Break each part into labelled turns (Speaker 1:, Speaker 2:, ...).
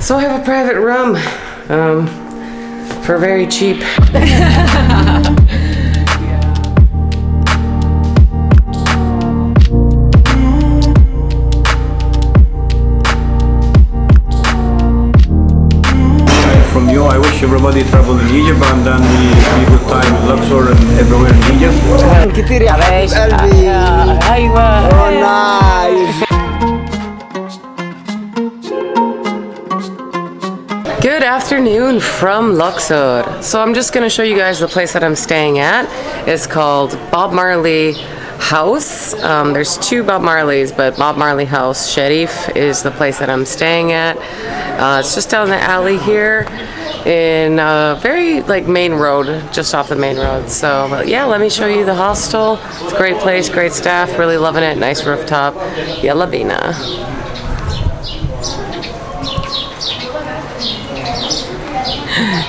Speaker 1: So I have a private room for very cheap.
Speaker 2: From you, I wish everybody travel in Egypt and then we good time in Luxor and everywhere in Egypt.
Speaker 3: كتير يا حبيب قلبي.
Speaker 1: أيوة.
Speaker 3: Oh nice.
Speaker 1: Good afternoon from Luxor. So I'm just going to show you guys the place that I'm staying at. It's called Bob Marley House. There's two Bob Marleys, but Bob Marley House, Sherief, is the place that I'm staying at. It's just down the alley here in a very main road, just off the main road. So yeah, let me show you the hostel. It's a great place, great staff, really loving it, nice rooftop. Yalla bina.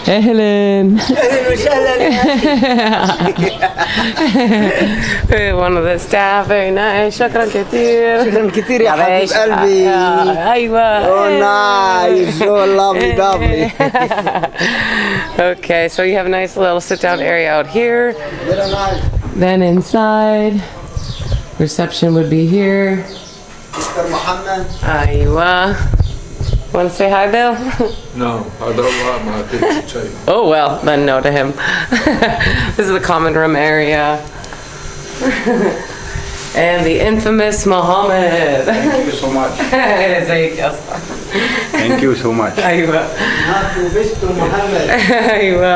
Speaker 1: Ehlen. One of the staff, very nice. شكرا كتير.
Speaker 3: شكرا كتير يا حبيب قلبي.
Speaker 1: أيوة.
Speaker 3: Oh nice. Oh lovely.
Speaker 1: Okay, so you have a nice little sit-down area out here.
Speaker 3: Very nice.
Speaker 1: Then inside, reception would be here.
Speaker 3: Mr. Muhammad.
Speaker 1: أيوة. Want to say hi, Bill?
Speaker 2: No, I don't want my picture.
Speaker 1: Oh well, then no to him. This is the common room area. And the infamous Mohammed.
Speaker 2: Thank you so much. Thank you so much.
Speaker 1: أيوة.
Speaker 3: Mr. Muhammad.
Speaker 1: أيوة.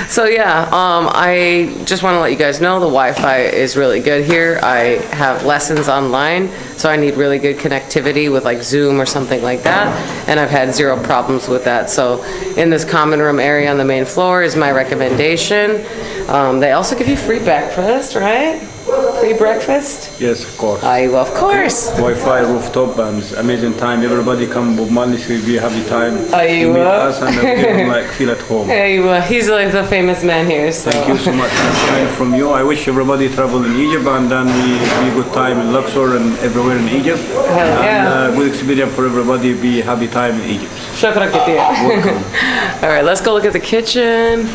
Speaker 1: So yeah, I just want to let you guys know the Wi-Fi is really good here. I have lessons online, so I need really good connectivity with like Zoom or something like that, and I've had zero problems with that. So in this common room area on the main floor is my recommendation. They also give you free breakfast, right? Free breakfast?
Speaker 2: Yes, of course.
Speaker 1: Of course.
Speaker 2: Wi-Fi, rooftop, and amazing time. Everybody come Bob Marley, so we happy time.
Speaker 1: Aywa.
Speaker 2: Meet us and give them feel at home.
Speaker 1: He's like the famous man here. So.
Speaker 2: Thank you so much. And from you, I wish everybody travel in Egypt and then we good time in Luxor and everywhere in Egypt.
Speaker 1: Hell yeah.
Speaker 2: And good experience for everybody. Be happy time in Egypt.
Speaker 1: Shukran kathir.
Speaker 2: Welcome.
Speaker 1: All right, let's go look at the kitchen.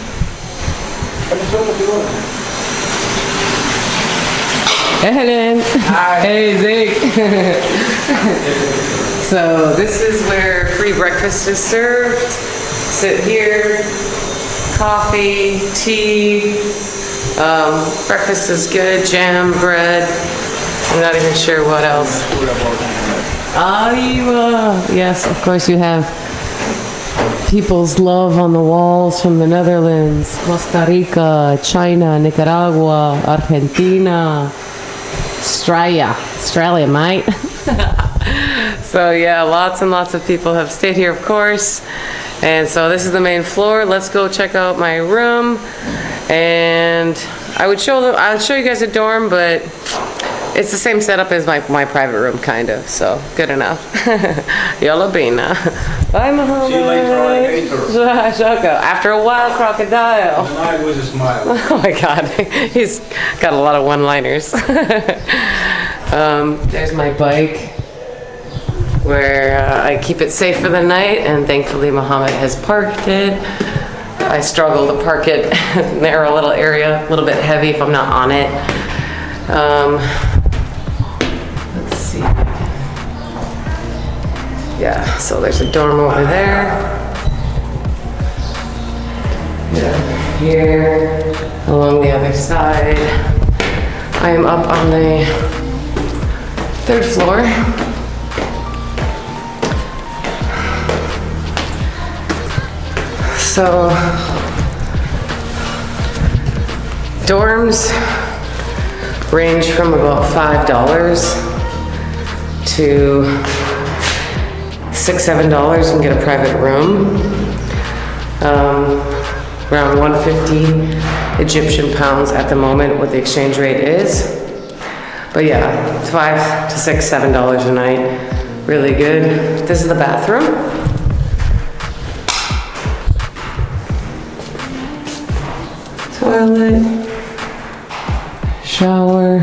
Speaker 1: Helen. Hey, Zeke. So this is where free breakfast is served. Sit here, coffee, tea. Breakfast is good, jam, bread. I'm not even sure what else. Yes, of course you have people's love on the walls from the Netherlands, Costa Rica, China, Nicaragua, Argentina, Australia, mate. So yeah, lots and lots of people have stayed here, of course. And so this is the main floor. Let's go check out my room. And I'll show you guys a dorm, but it's the same setup as my private room, kind of. So good enough. Yalla bina. Bye, Muhammad.
Speaker 2: See you later, alligator.
Speaker 1: Shaka. After a while, crocodile.
Speaker 2: Smile with a smile.
Speaker 1: Oh my God, he's got a lot of one-liners. There's my bike, where I keep it safe for the night, and thankfully Muhammad has parked it. I struggle to park it narrow little area, a little bit heavy if I'm not on it. Let's see. Yeah, so there's a dorm over there. Yeah, here, along the other side. I am up on the 3rd floor. So, dorms range from about $5 to $6, $7 and get a private room. Around 150 Egyptian pounds at the moment, what the exchange rate is. But yeah, $5 to $6, $7 a night. Really good. This is the bathroom. Toilet, shower,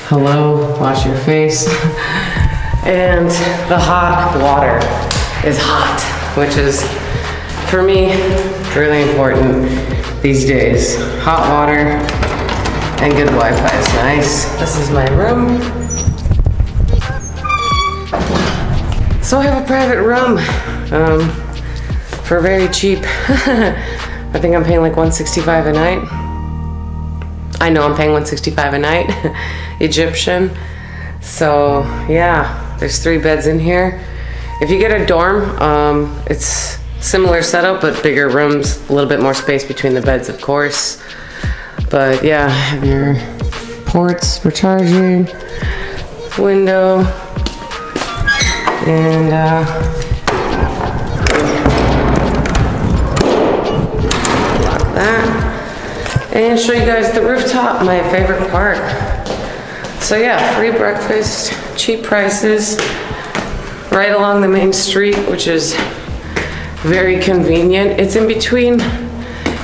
Speaker 1: hello, wash your face, And the hot water is hot, which is, for me, really important these days. Hot water and good Wi-Fi is nice. This is my room. So I have a private room for very cheap. I think I'm paying like $165 a night. I know I'm paying $165 a night, Egyptian. So yeah, there's 3 beds in here. If you get a dorm, it's similar setup, but bigger rooms, a little bit more space between the beds, of course. But yeah, have your ports for charging, window, and lock that. And show you guys the rooftop, my favorite part. So yeah, free breakfast, cheap prices, right along the main street, which is very convenient. It's in between,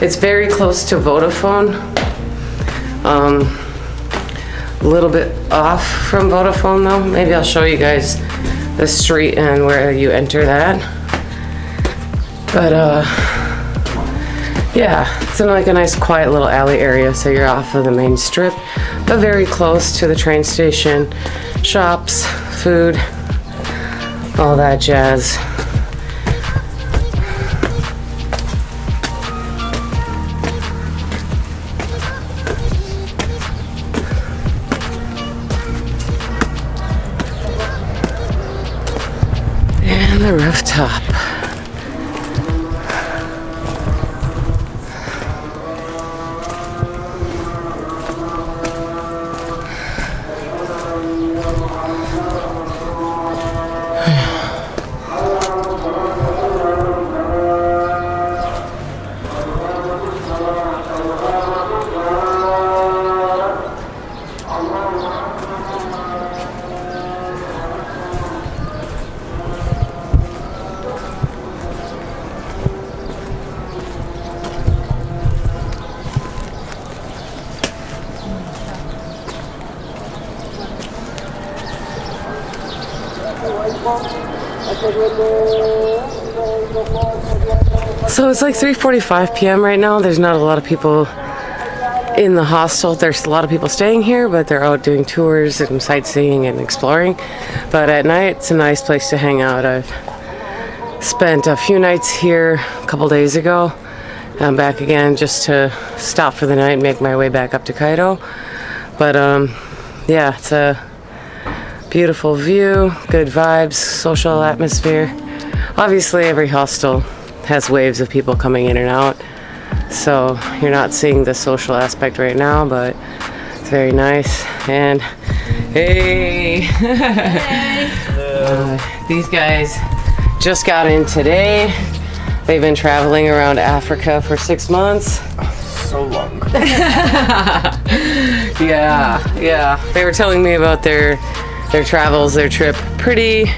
Speaker 1: it's very close to Vodafone. A little bit off from Vodafone though. Maybe I'll show you guys the street and where you enter that. But yeah, it's in like a nice quiet little alley area, so you're off of the main strip, but very close to the train station, shops, food, all that jazz. And the rooftop. So it's like 3:45 p.m. right now. There's not a lot of people in the hostel. There's a lot of people staying here, but they're out doing tours and sightseeing and exploring. But at night, it's a nice place to hang out. I've spent a few nights here a couple days ago. I'm back again just to stop for the night and make my way back up to Cairo. But yeah, it's a beautiful view, good vibes, social atmosphere. Obviously, every hostel has waves of people coming in and out, so you're not seeing the social aspect right now, but it's very nice. And hey, these guys just got in today. They've been traveling around Africa for 6 months.
Speaker 4: So long.
Speaker 1: Yeah. They were telling me about their travels, their trip. Pretty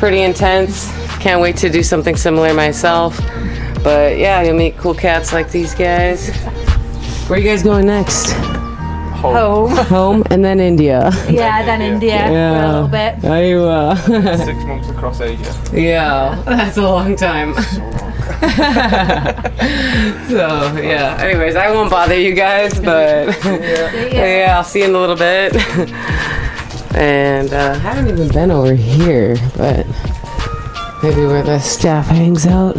Speaker 1: intense. Can't wait to do something similar myself. But yeah, you'll meet cool cats like these guys. Where are you guys going next? Home, and then India.
Speaker 5: Yeah, then India for a little bit.
Speaker 4: 6 months across Asia.
Speaker 1: Yeah, that's a long time.
Speaker 4: So long.
Speaker 1: So yeah, anyways, I won't bother you guys, but yeah, I'll see you in a little bit. And I haven't even been over here, but maybe where the staff hangs out.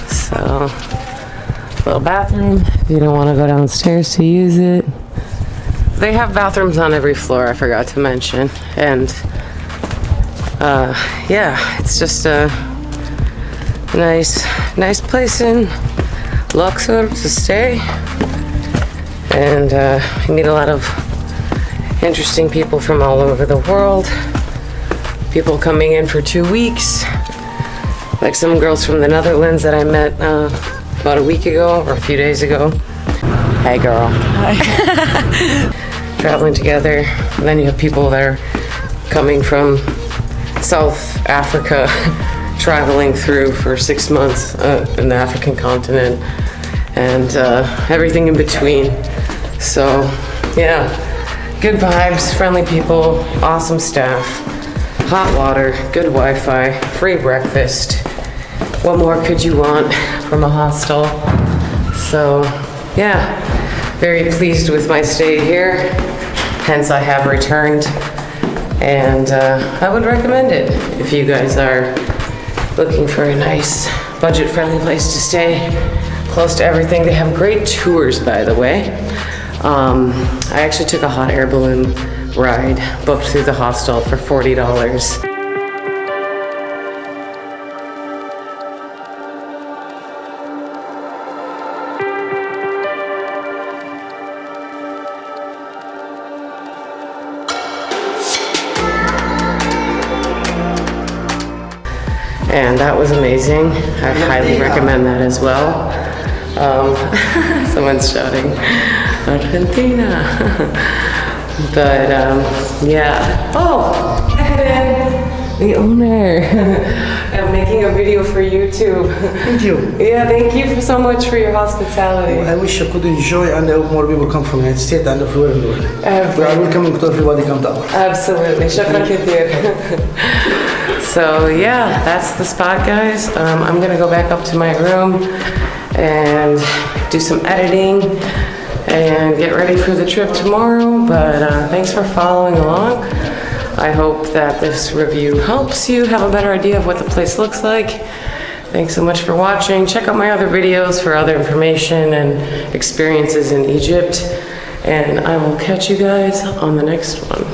Speaker 1: So, little bathroom if you don't want to go downstairs to use it. They have bathrooms on every floor, I forgot to mention. And yeah, it's just a nice place in Luxor to stay. And you meet a lot of interesting people from all over the world. People coming in for 2 weeks. Like some girls from the Netherlands that I met about a week ago or a few days ago. Hey girl. Hi. Traveling together. And then you have people that are coming from South Africa traveling through for 6 months in the African continent. and everything in between. So yeah, good vibes, friendly people, awesome staff, hot water, good Wi-Fi, free breakfast. What more could you want from a hostel? So yeah, very pleased with my stay here, hence I have returned, and I would recommend it if you guys are looking for a nice budget-friendly place to stay, close to everything. They have great tours, by the way. I actually took a hot air balloon ride booked through the hostel for $40. And that was amazing. I highly recommend that as well. Someone's shouting, Argentina. But yeah. Oh, Evan, the owner. I'm making a video for YouTube.
Speaker 3: Thank you.
Speaker 1: Yeah, thank you so much for your hospitality.
Speaker 3: I wish I could enjoy and I hope more people come from the United States and everywhere in the world. We are welcoming to everybody come down.
Speaker 1: Absolutely. Shukran kathir. So yeah, that's the spot, guys. I'm gonna go back up to my room and do some editing and get ready for the trip tomorrow. But thanks for following along. I hope that this review helps you have a better idea of what the place looks like. Thanks so much for watching. Check out my other videos for other information and experiences in Egypt. And I will catch you guys on the next one.